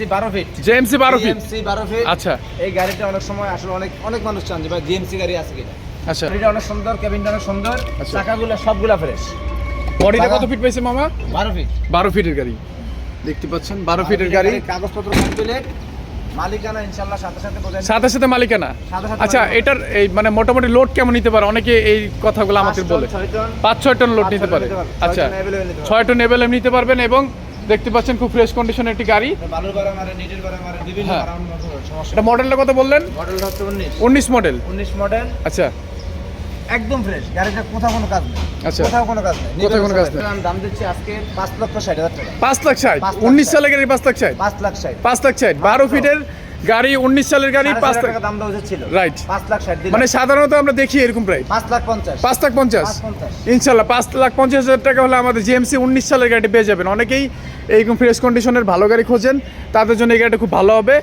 GMC 12 feet. JMC 12 feet. GMC 12 feet. আচ্ছা। এই গাড়িটা অনেক সময় আসলে অনেক মানুষ চান যে ভাই জিএমসি গাড়ি আছে কিনা। আচ্ছা। গাড়িটা অনেক সুন্দর, কেবিনটা অনেক সুন্দর, আচ্ছা। চাকাগুলো সবগুলা ফ্রেশ। বডিটা কত ফিট পাইছে মামা? 12 ফিট। 12 ফিটের গাড়ি দেখতে পাচ্ছেন, 12 ফিটের গাড়ি। কাগজপত্র কমপ্লিট, মালিকানা ইনশাআল্লাহ সাথে সাথে বোঝাই। সাথে মালিকানা। আচ্ছা, এটার এই মানে মোটামুটি লোড কেমন নিতে পারে? অনেকে এই কথাগুলো আমাদের বলে 5-6 টন লোড নিতে পারে। আচ্ছা, 6 টন এভেলেবল নিতে পারবেন। এবং দেখতে পাচ্ছেন খুব ফ্রেশ কন্ডিশনের একটি গাড়ি। বালুর বাড়া মারে, নিটের বাড়া মারে, বিভিন্ন হ্যাঁ। বাড়ার মতো সমস্যা। এটা মডেলটা কত বললেন? মডেলটা হচ্ছে 19 মডেল। 19 মডেল। আচ্ছা একদম ফ্রেশ গাড়িটা, কোথাও কোনো কাজ নেই। আচ্ছা। কোথাও কোনো কাজ নেই। কোথাও কোনো কাজ নেই। আমি দাম দিচ্ছি আজকে 5,60,000 টাকা। 5,60,000। 19 সালের গাড়ি 5,60,000। 5,60,000। 5,60,000 12 ফিটের গাড়ি, 19 সালের গাড়ি 5,00,000 5,00,000 টাকা দাম দেওয়া ছিল। রাইট। 5,60,000 দিলাম। মানে সাধারণত আমরা দেখি এরকম প্রায় 5,50,000। 5,50,000। 5,50,000 ইনশাল্লাহ 5,50,000 টাকা হলে আমাদের জিএমসি 19 সালের গাড়ি পেয়ে যাবেন। অনেকেই এইরকম ফ্রেশ কন্ডিশনের ভালো গাড়ি খোঁজেন, তাদের জন্য এই গাড়িটা খুব ভালো হবে।